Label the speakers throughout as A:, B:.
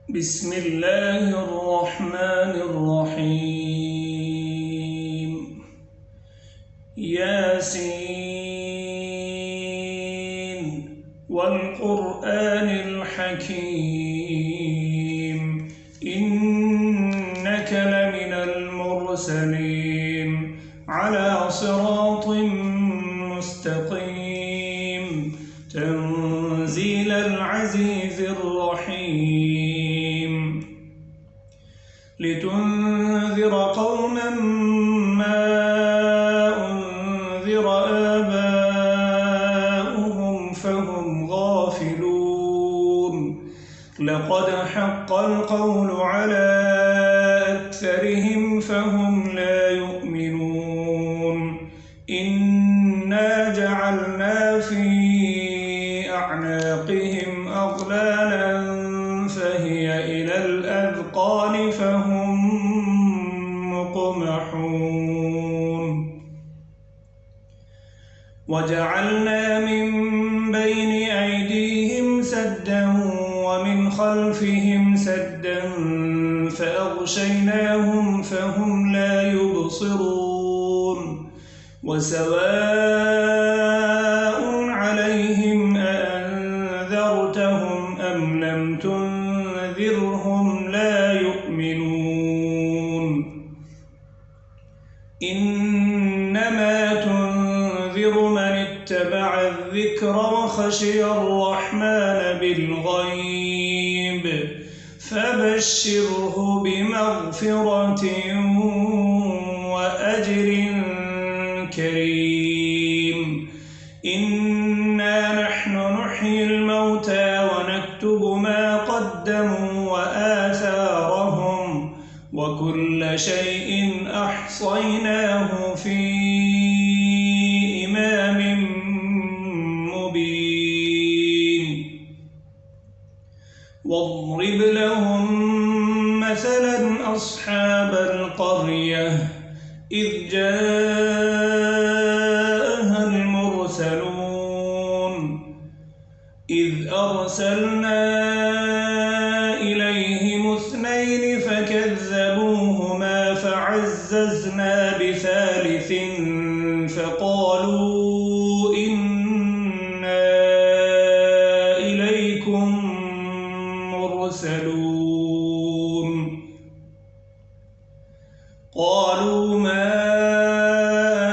A: بسم الله الرحمن الرحيم ياسين والقرآن الحكيم إنك لمن المرسلين على صراط مستقيم تنزيل العزيز الرحيم لتنذر قوما ما أنذر آباؤهم فهم غافلون لقد حق القول على أكثرهم فهم لا يؤمنون إنا جعلنا في أعناقهم أغلالا فهي إلى الأذقان فهم مقمحون وجعلنا من بين أيديهم سدا ومن خلفهم سدا فأغشيناهم فهم لا يبصرون وسواء عليهم أأنذرتهم أم لم تنذرهم لا يؤمنون إنما تنذر من اتبع الذكر وخشي الرحمن بالغيب فبشره بمغفرة وأجر كريم إنا نحن نحيي الموتى ونكتب ما قدموا وآثارهم وكل شيء أحصيناه في إمام مبين واضرب لهم مثلا أصحاب القرية إذ جاءها المرسلون إذ أرسلنا إليهم اثنين فكذبوهما فعززنا بثالث فقالوا إنا إليكم مرسلون قالوا ما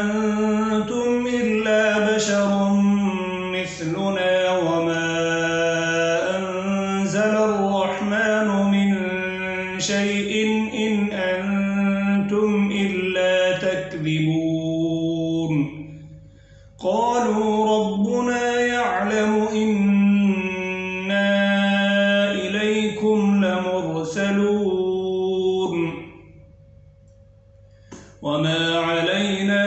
A: أنتم إلا بشر مثلنا وما أنزل الرحمن من شيء إن أنتم إلا تكذبون قالوا ربنا يعلم إنا إليكم لمرسلون وما علينا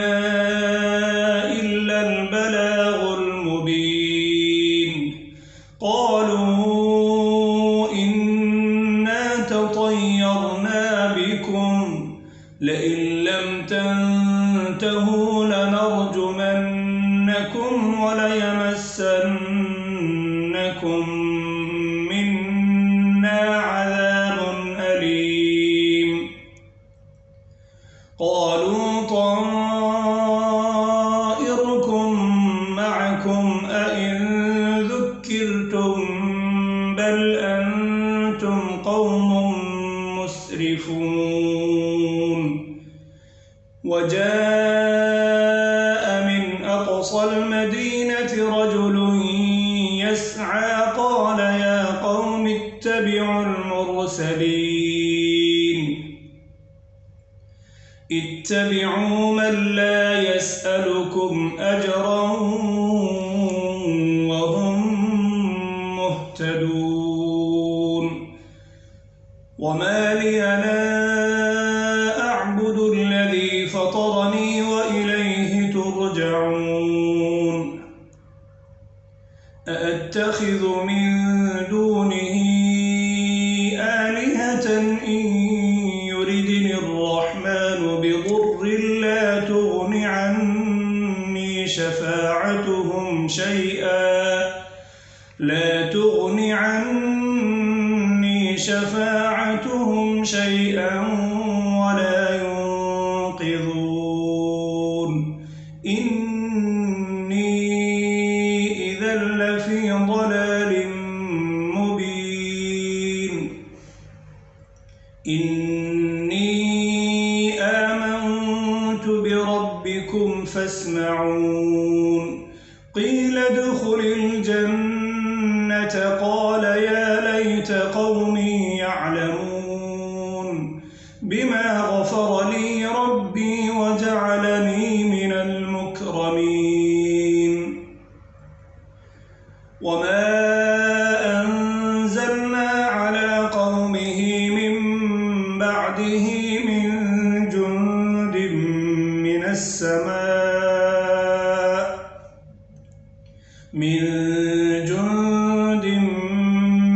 A: إلا البلاغ المبين قالوا إنا تطيرنا بكم لئن لم تنتهوا لنرجمنكم وليمسنكم منا عذاب أليم قالوا طائركم معكم أئن ذكرتم بل أنتم قوم مسرفون وجاء من أقصى المدينة رجل يسعى قال يا قوم اتبعوا المرسلين اتبعوا من لا يسألكم أجرا وهم مهتدون وما لي لا أعبد الذي فطرني وإليه ترجعون أأتخذ من دونه آلهة إن يردني الرحمن بضر لا تغن عني شفاعتهم شيئا لا تغن عني شفاعتهم يصنعون قيل ادخل الجنة قال يا ليت قومي يعلمون بما غفر لي ربي وجعلني من المكرمين وما أنزلنا على قومه من بعده من جند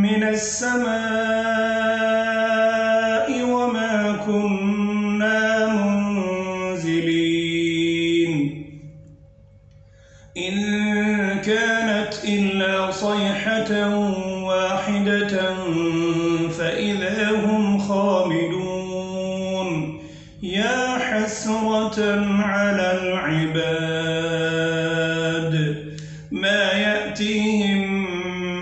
A: من السماء وما كنا منزلين إن كانت إلا صيحة واحدة فإذا هم خامدون يا حسرة على العباد ما يأتيهم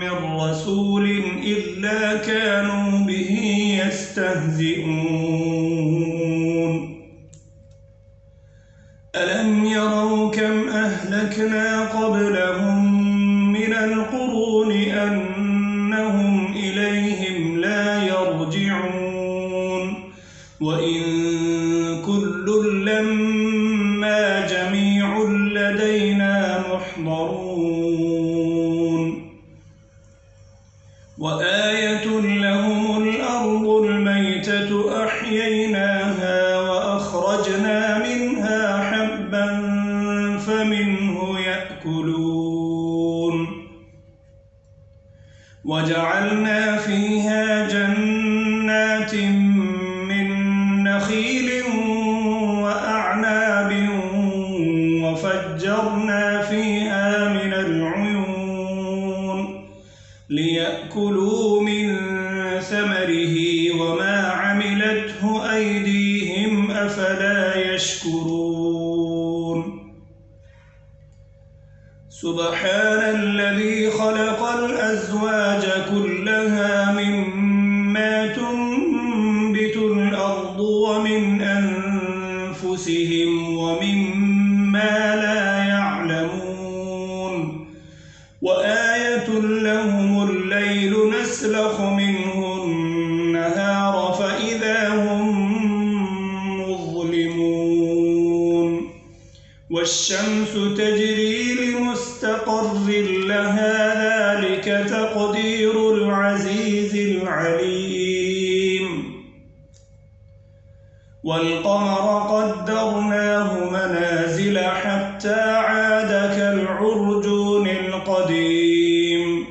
A: من رسول إلا كانوا به يستهزئون ألم يروا كم أهلكنا قبلهم من القرون أنهم إليهم لا يرجعون وإن كل لما جميع لدينا محضرون وآية لهم الأرض الميتة أحييناها وأخرجنا منها حبا فمنه يأكلون وجعلنا فيها جنات من نخيل وأعناب وفجرنا فيها من العيون ليأكلوا من ثمره وما عملته أيديهم أفلا يشكرون سبحان الذي خلق الأزواج كلها مما تنبت الأرض ومن أنفسهم ومما لا يعلمون وآية لهم الليل نسلخ منه النهار فإذا هم مظلمون والشمس تجري لمستقر لها ذلك تقدير العزيز العليم والقمر قدرناه منازل حتى عاد كالعرجون القديم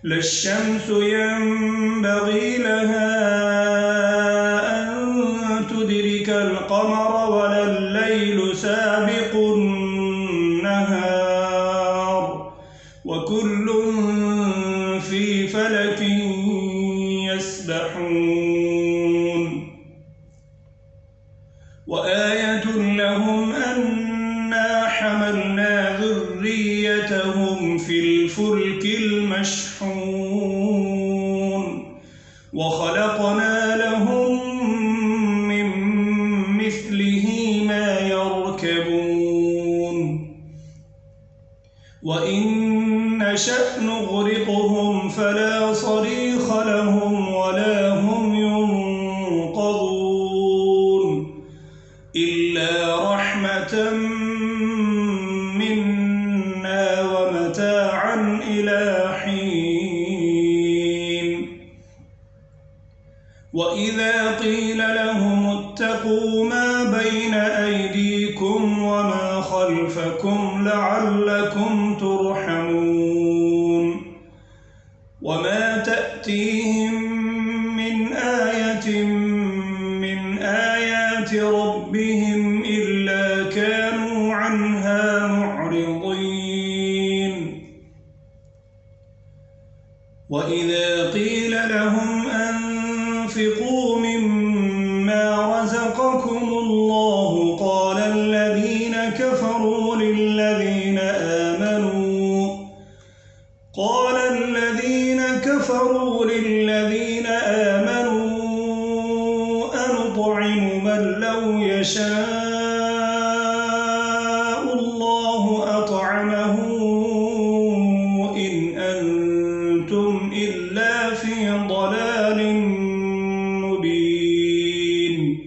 A: لا الشمس ينبغي لها أن تدرك القمر ولا الليل سابق النهار وكل في فلك يسبحون وآية لهم أنا حملنا ذريتهم في الفلك المشحون وخلقنا لهم من مثله ما يركبون وإن نشأ نغرقهم فلا صريخ لهم ولا هم ينقذون إلا رحمة منا ومتاعا إلى حين وإذا قيل لهم اتقوا ما بين أيديكم وما خلفكم لعلكم ترحمون وما تأتيهم من آية من آيات ربهم إلا كانوا عنها معرضين وإذا قيل لهم أنفقوا مما رزقكم الله قال الذين كفروا للذين آمنوا أنطعم من لو يشاء الله إلا في ضلال مبين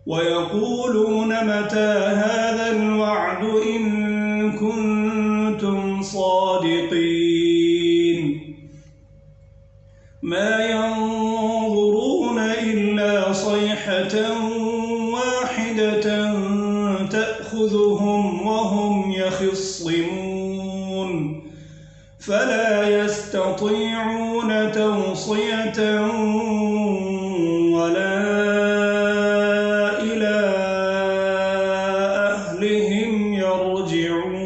A: ويقولون متى هذا الوعد إن كنتم صادقين ما ينظرون إلا صيحة واحدة تأخذهم وهم يخصمون فلا يستطيعون توصية ولا إلى أهلهم يرجعون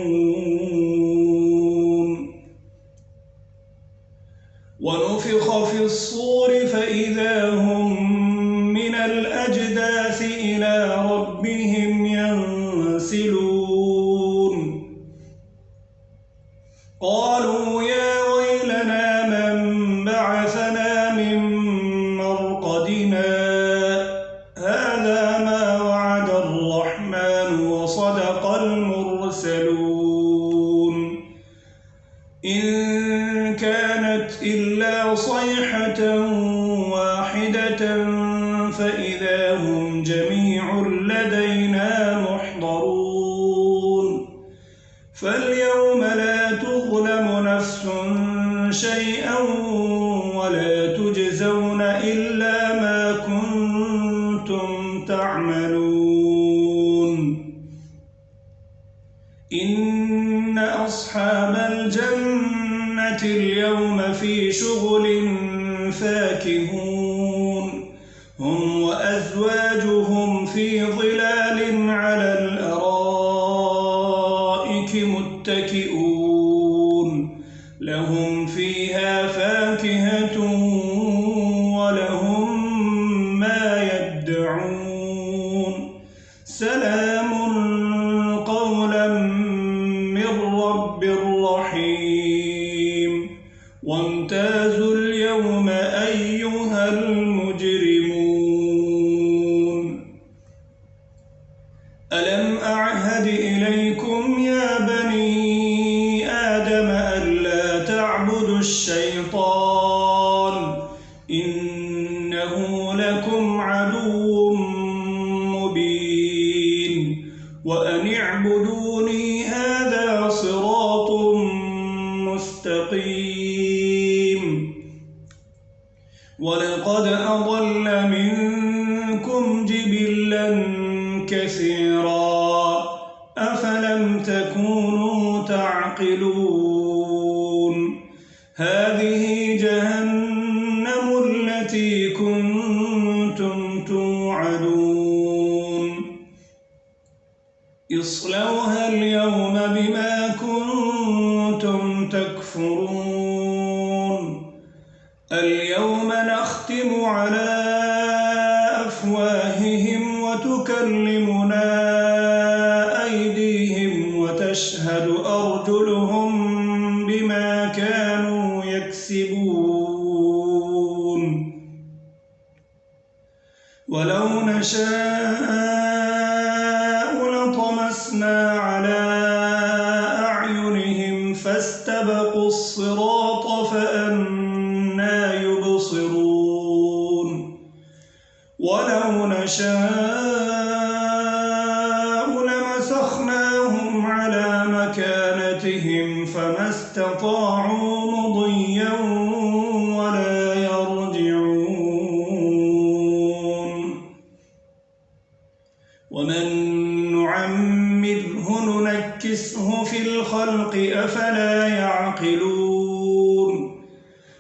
A: ونفخ في الصور فإذا هم من الأجداث إلى ربهم ينسلون قالوا يا ويلنا من بعثنا من مرقدنا هذا ما وعد الرحمن وصدق المرسلون إن كانت إلا صيحة واحدة فإذا هم جميع لدينا محضرون فاليوم لا تظلم نفس شيئا ولا تجزون إلا ما كنتم تعملون إن أصحاب الجنة اليوم في شغل فاكهون هم وأزواجهم في ظلال على الأرائك متكئون لهم فيها فاكهة ولهم ما يدعون سلام قولا من رب رحيم وامتازوا اليوم أيها المجرمون ألم أعهد إليكم يا بني آدم ألا تعبدوا الشيطان إنه لكم عدو مبين وأن اعبدوني هذا صراط مستقيم ولقد أضل منكم جبلا كثيرا أفلم تكونوا تعقلون هذه جهنم التي كنتم توعدون اصلوها اليوم بما كنتم تكفرون اليوم نختم على أفواههم وتكلمنا أيديهم وتشهد أرجلهم بما كانوا يكسبون ولو نشاء لطمسنا على أعينهم فاستبقوا الصراط فأنى يبصرون ولو نشاء لمسخناهم على مكانتهم فما استطاعوا مضيا ولا يرجعون ومن نعمره ننكسه في الخلق أفلا يعقلون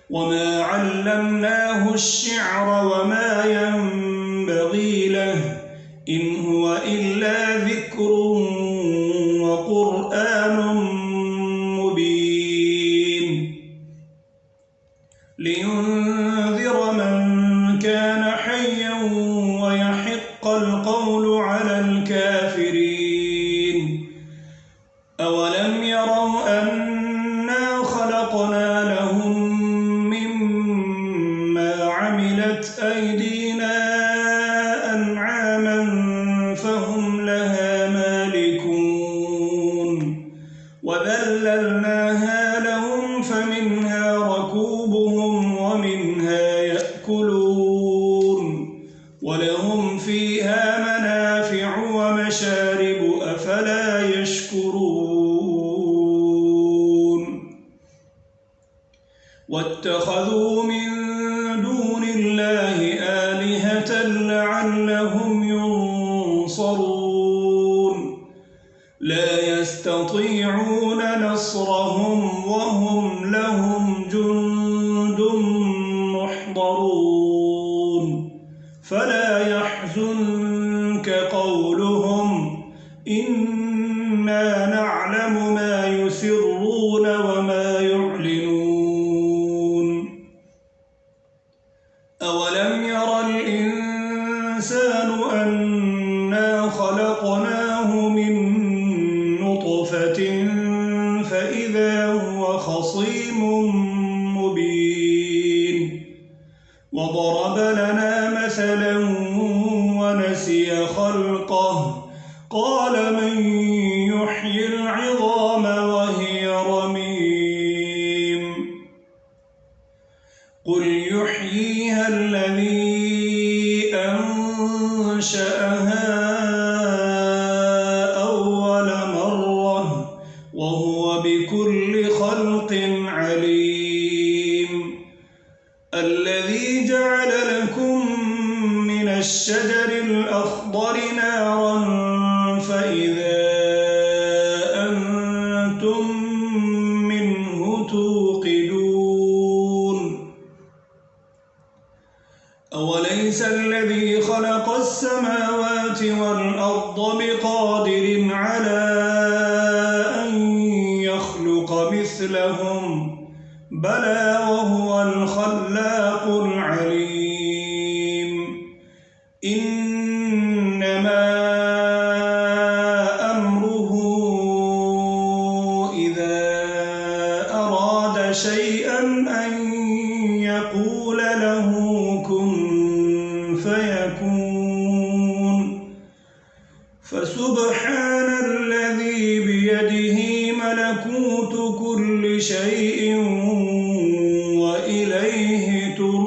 A: وما علمناه الشعر وما ينبغي له إن هو إلا ذكر وقرآن مبين لينذر من كان حيا ويحق القول على الكافرين أولم يروا أنا خلقنا لهم مما عملت أيدينا أنعاما فهم لها مالكون وذللناها لهم فمنها ركوبهم رزقهم ومنها يأكلون ولهم فيها منافع ومشارب أفلا يشكرون واتخذوا من دون الله آلهة لعلهم ينصرون لا يستطيعون نصرهم وهم لهم جند محضرون فلا يحزنك قولهم إنا نعلم ما يسرون وما يعلنون أولم ير الإنسان أنا خلقناه من نطفة فإذا هو خصيم مبين وضرب لنا مثلا ونسي خلقه قال من يحيي العظام وهي رميم قل يحييها الذي أنشأها أول مرة وهو بكل خلق عليم الذي جعل لكم من الشجر الأخضر نارا فإذا أنتم منه توقدون أوليس الذي خلق السماوات والأرض بقادر على أن يخلق مثلهم بلى وهو الخلاق العليم إنما أمره إذا أراد شيئا أن يقول له كن فيكون فسبحان الذي بيده ملكوت كل شيء وإليه ترجعون